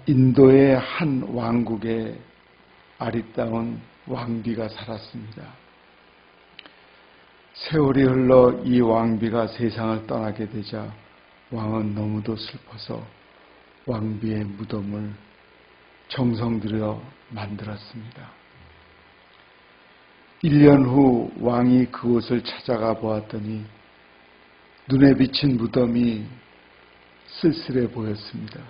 인도의 한 왕국에 아리따운 왕비가 살았습니다. 세월이 흘러 이 왕비가 세상을 떠나게 되자 왕은 너무도 슬퍼서 왕비의 무덤을 정성 들여 만들었습니다. 1년 후 왕이 그곳을 찾아가 보았더니 눈에 비친 무덤이 쓸쓸해 보였습니다.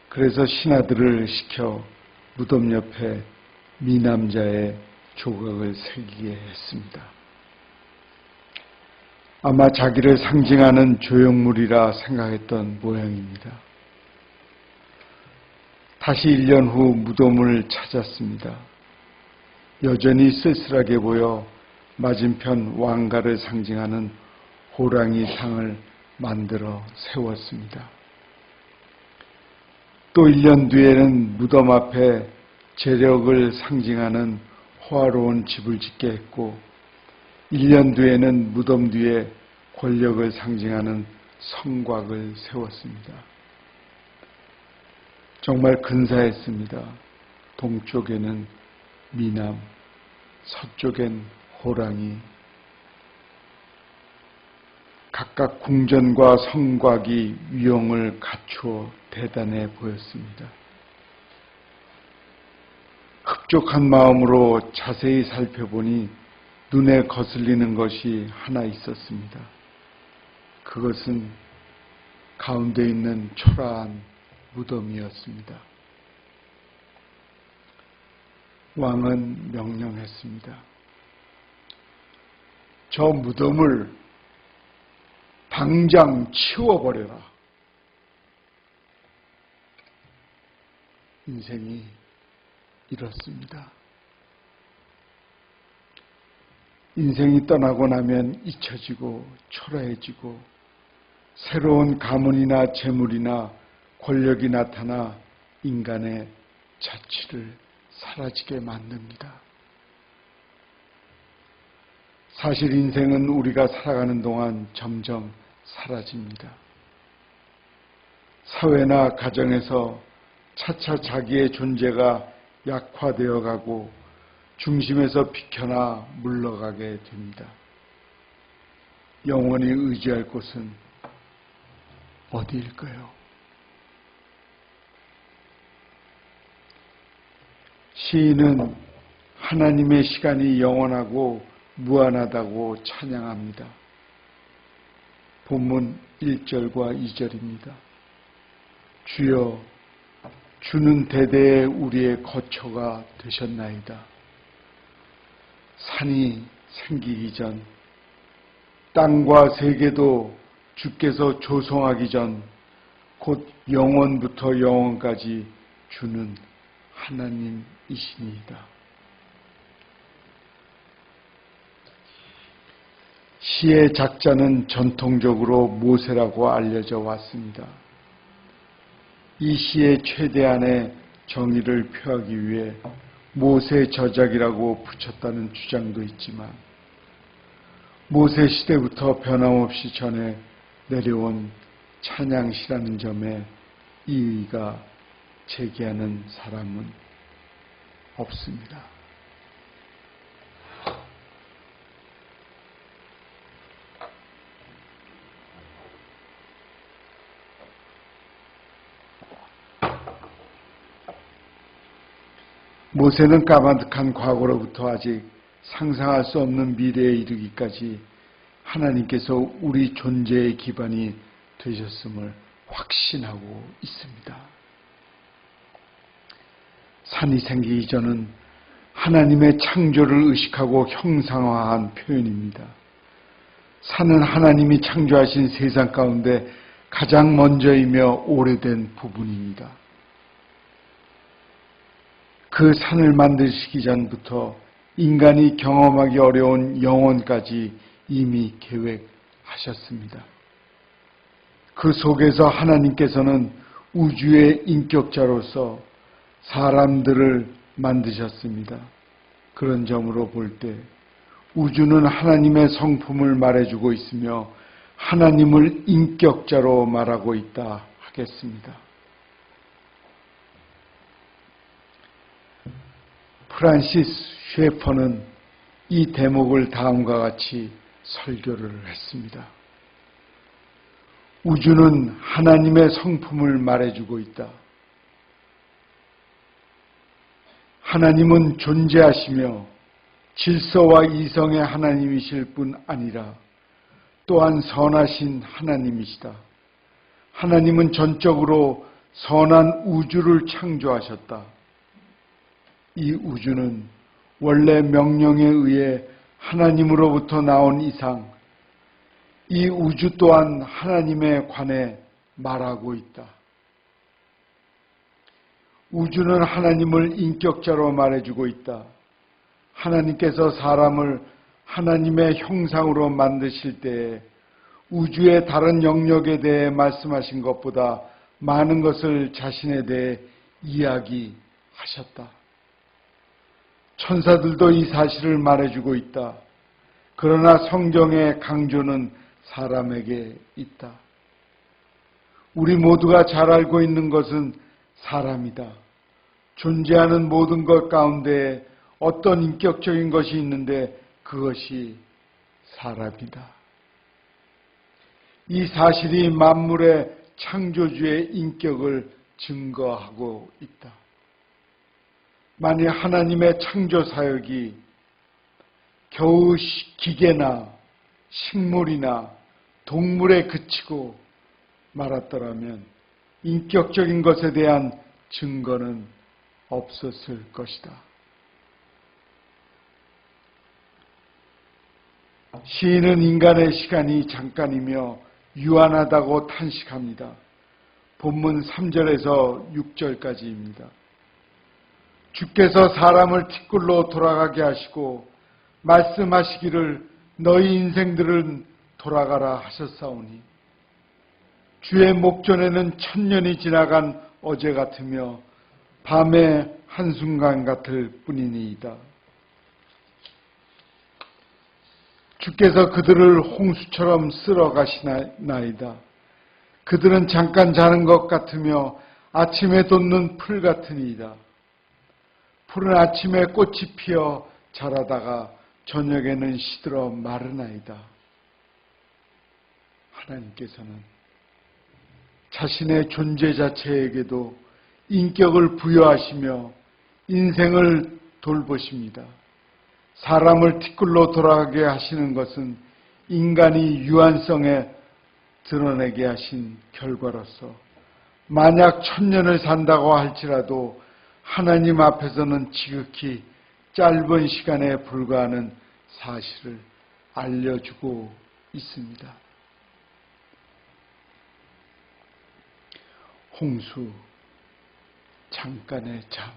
그래서 신하들을 시켜 무덤 옆에 미남자의 조각을 새기게 했습니다. 아마 자기를 상징하는 조형물이라 생각했던 모양입니다. 다시 1년 후 무덤을 찾았습니다. 여전히 쓸쓸하게 보여 맞은편 왕가를 상징하는 호랑이 상을 만들어 세웠습니다. 또 1년 뒤에는 무덤 앞에 재력을 상징하는 호화로운 집을 짓게 했고 1년 뒤에는 무덤 뒤에 권력을 상징하는 성곽을 세웠습니다. 정말 근사했습니다. 동쪽에는 미남, 서쪽엔 호랑이, 각각 궁전과 성곽이 위용을 갖추어 대단해 보였습니다. 흡족한 마음으로 자세히 살펴보니 눈에 거슬리는 것이 하나 있었습니다. 그것은 가운데 있는 초라한 무덤이었습니다. 왕은 명령했습니다. 저 무덤을 당장 치워버려라. 인생이 이렇습니다. 인생이 떠나고 나면 잊혀지고 초라해지고 새로운 가문이나 재물이나 권력이 나타나 인간의 자취를 사라지게 만듭니다. 사실 인생은 우리가 살아가는 동안 점점 사라집니다. 사회나 가정에서 차차 자기의 존재가 약화되어 가고 중심에서 비켜나 물러가게 됩니다. 영원히 의지할 곳은 어디일까요? 시인은 하나님의 시간이 영원하고 무한하다고 찬양합니다. 본문 1절과 2절입니다. 주여, 주는 대대에 우리의 거처가 되셨나이다. 산이 생기기 전, 땅과 세계도 주께서 조성하기 전, 곧 영원부터 영원까지 주는 하나님이시니이다. 시의 작자는 전통적으로 모세라고 알려져 왔습니다. 이 시의 최대한의 정의를 표하기 위해 모세 저작이라고 붙였다는 주장도 있지만 모세 시대부터 변함없이 전해 내려온 찬양시라는 점에 이의가 제기하는 사람은 없습니다. 모세는 까마득한 과거로부터 아직 상상할 수 없는 미래에 이르기까지 하나님께서 우리 존재의 기반이 되셨음을 확신하고 있습니다. 산이 생기기 전은 하나님의 창조를 의식하고 형상화한 표현입니다. 산은 하나님이 창조하신 세상 가운데 가장 먼저이며 오래된 부분입니다. 그 산을 만드시기 전부터 인간이 경험하기 어려운 영혼까지 이미 계획하셨습니다. 그 속에서 하나님께서는 우주의 인격자로서 사람들을 만드셨습니다. 그런 점으로 볼 때 우주는 하나님의 성품을 말해주고 있으며 하나님을 인격자로 말하고 있다 하겠습니다. 프란시스 쉐퍼는 이 대목을 다음과 같이 설교를 했습니다. 우주는 하나님의 성품을 말해주고 있다. 하나님은 존재하시며 질서와 이성의 하나님이실 뿐 아니라 또한 선하신 하나님이시다. 하나님은 전적으로 선한 우주를 창조하셨다. 이 우주는 원래 명령에 의해 하나님으로부터 나온 이상 이 우주 또한 하나님에 관해 말하고 있다. 우주는 하나님을 인격자로 말해주고 있다. 하나님께서 사람을 하나님의 형상으로 만드실 때에 우주의 다른 영역에 대해 말씀하신 것보다 많은 것을 자신에 대해 이야기하셨다. 천사들도 이 사실을 말해주고 있다. 그러나 성경의 강조는 사람에게 있다. 우리 모두가 잘 알고 있는 것은 사람이다. 존재하는 모든 것 가운데 어떤 인격적인 것이 있는데 그것이 사람이다. 이 사실이 만물의 창조주의 인격을 증거하고 있다. 만일 하나님의 창조 사역이 겨우 기계나 식물이나 동물에 그치고 말았더라면 인격적인 것에 대한 증거는 없었을 것이다. 시인은 인간의 시간이 잠깐이며 유한하다고 탄식합니다. 본문 3절에서 6절까지입니다. 주께서 사람을 티끌로 돌아가게 하시고 말씀하시기를 너희 인생들은 돌아가라 하셨사오니 주의 목전에는 천년이 지나간 어제 같으며 밤의 한순간 같을 뿐이니이다. 주께서 그들을 홍수처럼 쓸어 가시나이다. 그들은 잠깐 자는 것 같으며 아침에 돋는 풀 같으니이다. 푸른 아침에 꽃이 피어 자라다가 저녁에는 시들어 마르나이다. 하나님께서는 자신의 존재 자체에게도 인격을 부여하시며 인생을 돌보십니다. 사람을 티끌로 돌아가게 하시는 것은 인간이 유한성에 드러내게 하신 결과로서 만약 천년을 산다고 할지라도 하나님 앞에서는 지극히 짧은 시간에 불과하는 사실을 알려주고 있습니다. 홍수, 잠깐의 잠,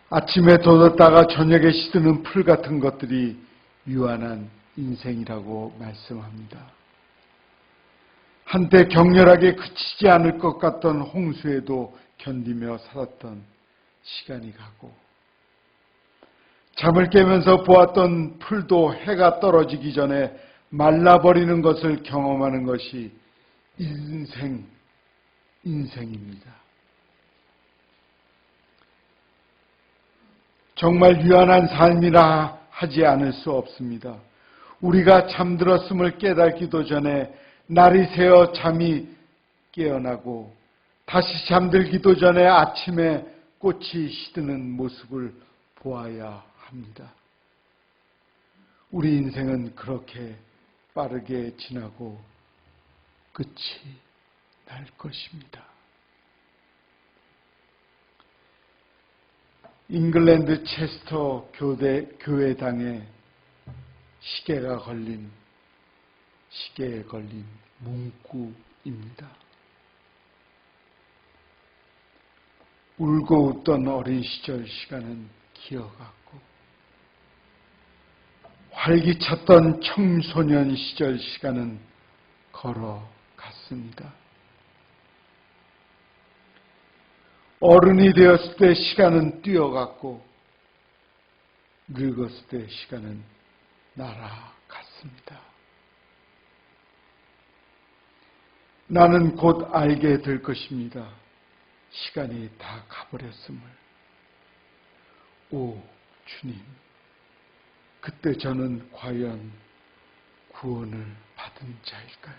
아침에 돋았다가 저녁에 시드는 풀 같은 것들이 유한한 인생이라고 말씀합니다. 한때 격렬하게 그치지 않을 것 같던 홍수에도 견디며 살았던 시간이 가고 잠을 깨면서 보았던 풀도 해가 떨어지기 전에 말라버리는 것을 경험하는 것이 인생입니다. 정말 유한한 삶이라 하지 않을 수 없습니다. 우리가 잠들었음을 깨닫기도 전에 날이 새어 잠이 깨어나고 다시 잠들기도 전에 아침에 꽃이 시드는 모습을 보아야 합니다. 우리 인생은 그렇게 빠르게 지나고 끝이 날 것입니다. 잉글랜드 체스터 교회당에 시계에 걸린 문구입니다. 울고 웃던 어린 시절 시간은 기어갔고 활기찼던 청소년 시절 시간은 걸어갔습니다. 어른이 되었을 때 시간은 뛰어갔고 늙었을 때 시간은 날아갔습니다. 나는 곧 알게 될 것입니다. 시간이 다 가버렸음을. 오 주님, 그때 저는 과연 구원을 받은 자일까요?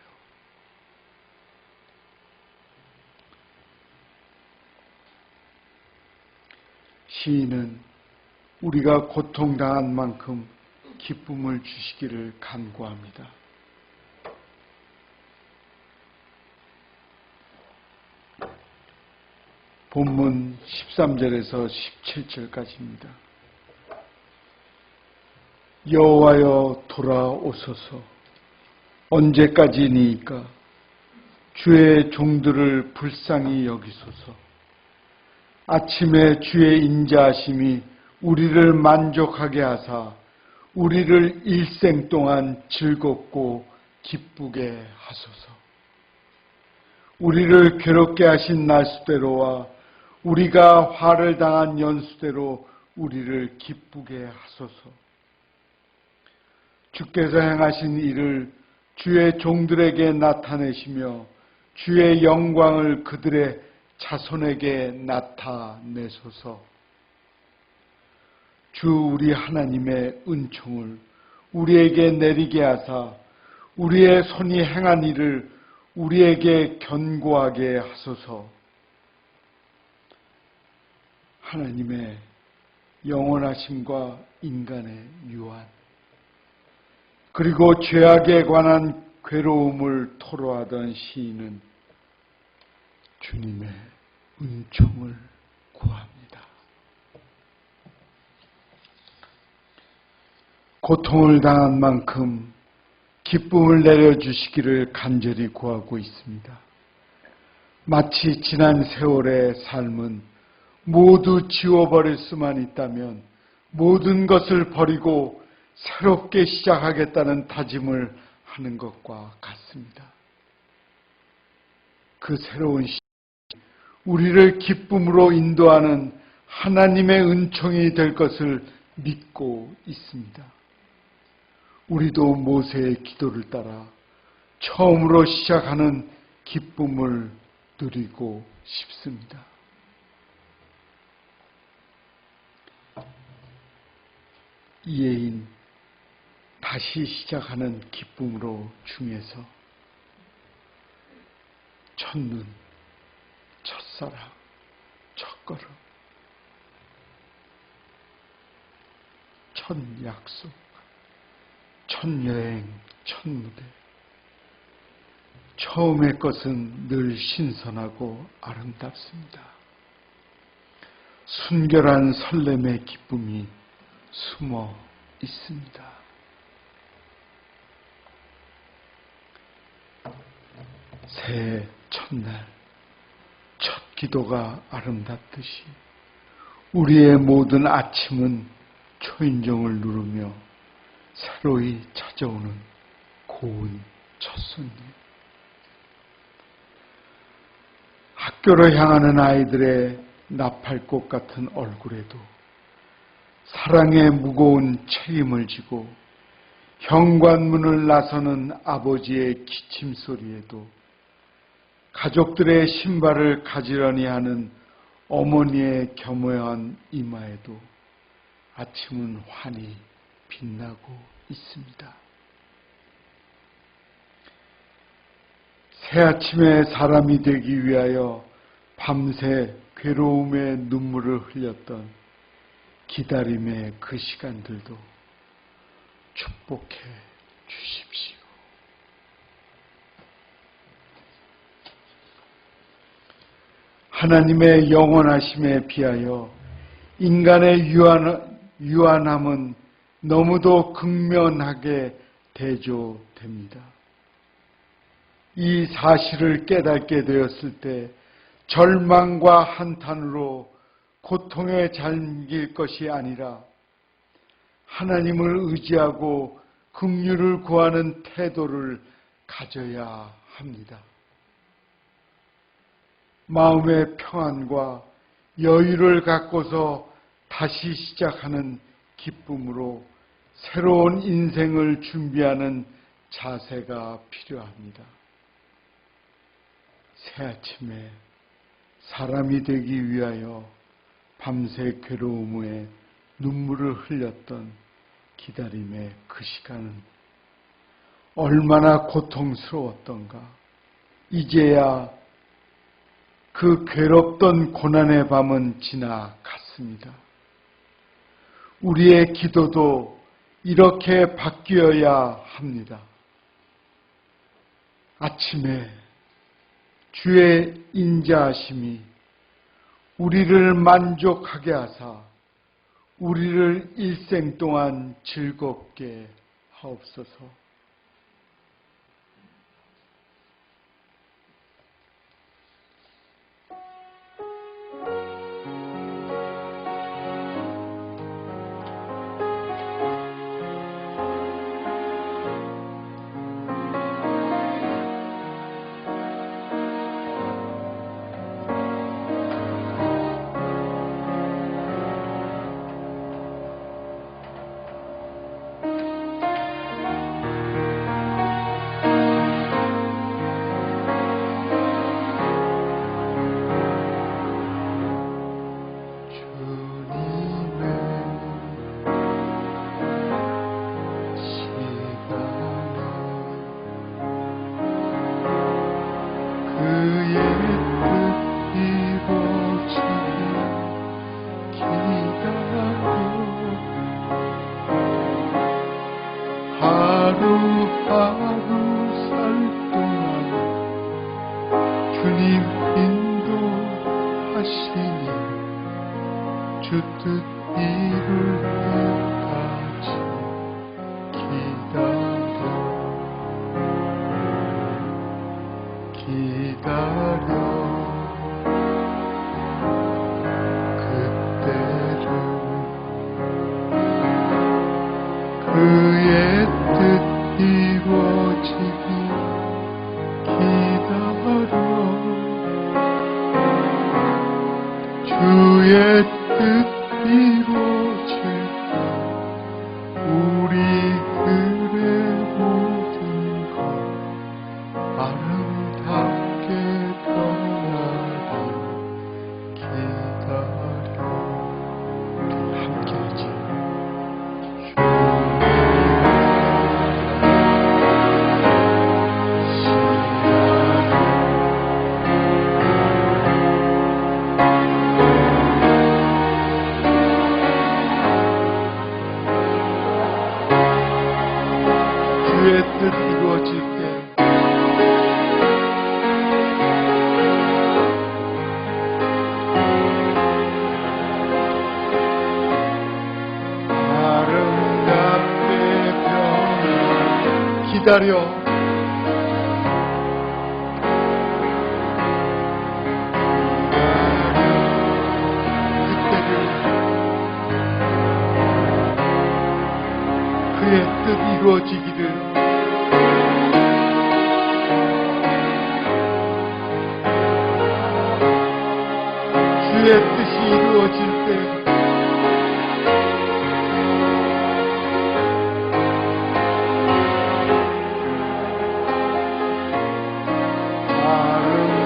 시인은 우리가 고통당한 만큼 기쁨을 주시기를 간구합니다. 본문 13절에서 17절까지입니다. 여호와여 돌아오소서. 언제까지니까 주의 종들을 불쌍히 여기소서. 아침에 주의 인자하심이 우리를 만족하게 하사 우리를 일생 동안 즐겁고 기쁘게 하소서. 우리를 괴롭게 하신 날수대로와 우리가 화를 당한 연수대로 우리를 기쁘게 하소서. 주께서 행하신 일을 주의 종들에게 나타내시며 주의 영광을 그들의 자손에게 나타내소서. 주 우리 하나님의 은총을 우리에게 내리게 하사 우리의 손이 행한 일을 우리에게 견고하게 하소서. 하나님의 영원하심과 인간의 유한, 그리고 죄악에 관한 괴로움을 토로하던 시인은 주님의 은총을 구합니다. 고통을 당한 만큼 기쁨을 내려주시기를 간절히 구하고 있습니다. 마치 지난 세월의 삶은 모두 지워버릴 수만 있다면 모든 것을 버리고 새롭게 시작하겠다는 다짐을 하는 것과 같습니다. 그 새로운 시작이 우리를 기쁨으로 인도하는 하나님의 은총이 될 것을 믿고 있습니다. 우리도 모세의 기도를 따라 처음으로 시작하는 기쁨을 누리고 싶습니다. 이해인 다시 시작하는 기쁨으로 중에서 첫눈, 첫사랑, 첫걸음, 첫 약속, 첫 여행, 첫 무대. 처음의 것은 늘 신선하고 아름답습니다. 순결한 설렘의 기쁨이 숨어 있습니다. 새해 첫날, 첫 기도가 아름답듯이 우리의 모든 아침은 초인종을 누르며 새로이 찾아오는 고운 첫 손님. 학교로 향하는 아이들의 나팔꽃 같은 얼굴에도 사랑의 무거운 책임을 지고 현관문을 나서는 아버지의 기침 소리에도 가족들의 신발을 가지런히 하는 어머니의 겸허한 이마에도 아침은 환히 빛나고 있습니다. 새아침에 사람이 되기 위하여 밤새 괴로움의 눈물을 흘렸던 기다림의 그 시간들도 축복해 주십시오. 하나님의 영원하심에 비하여 인간의 유한함은 너무도 극면하게 대조됩니다. 이 사실을 깨닫게 되었을 때 절망과 한탄으로 고통에 잠길 것이 아니라 하나님을 의지하고 긍휼을 구하는 태도를 가져야 합니다. 마음의 평안과 여유를 갖고서 다시 시작하는 기쁨으로 새로운 인생을 준비하는 자세가 필요합니다. 새아침에 사람이 되기 위하여 밤새 괴로움 후에 눈물을 흘렸던 기다림의 그 시간은 얼마나 고통스러웠던가. 이제야 그 괴롭던 고난의 밤은 지나갔습니다. 우리의 기도도 이렇게 바뀌어야 합니다. 아침에 주의 인자하심이 우리를 만족하게 하사 우리를 일생 동안 즐겁게 하옵소서. 하루하루 살 동안 주님 인도하시니 주 뜻 이룰 때까지 기다려 그때를 그의 뜻 이루어지기 기다려 주의 뜻 이루어질 때 우리들의 모든 것 아름답게 변하리 기다려. 우리 함께하자. 주의 뜻 이루어질 때 아름답게 변한 기다려 그때를 그의 뜻 이루어지기를 주의 뜻이 이루어질 때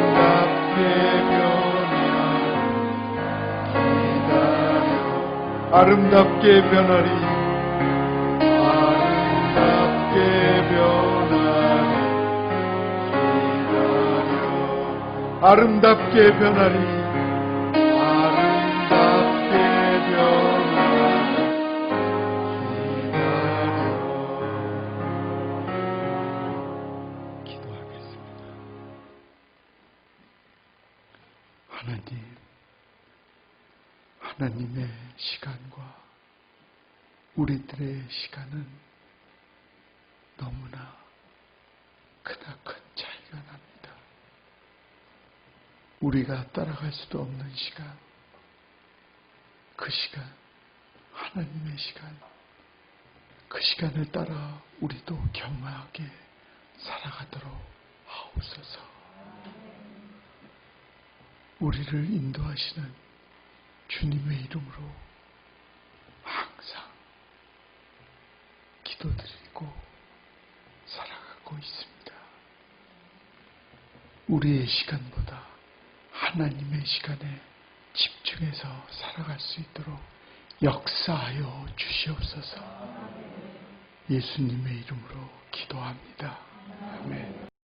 아름답게 변하리 아름답게 변하리 기다려 아름답게 변하리 아름답게 변하리 기다려. 기도하겠습니다. 하나님의 시간과 우리들의 시간은 너무나 크나큰 차이가 납니다. 우리가 따라갈 수도 없는 시간, 그 시간, 하나님의 시간, 그 시간을 따라 우리도 겸허하게 살아가도록 하옵소서. 우리를 인도하시는 주님의 이름으로 항상 기도드리고 살아가고 있습니다. 우리의 시간보다 하나님의 시간에 집중해서 살아갈 수 있도록 역사하여 주시옵소서. 예수님의 이름으로 기도합니다. 아멘.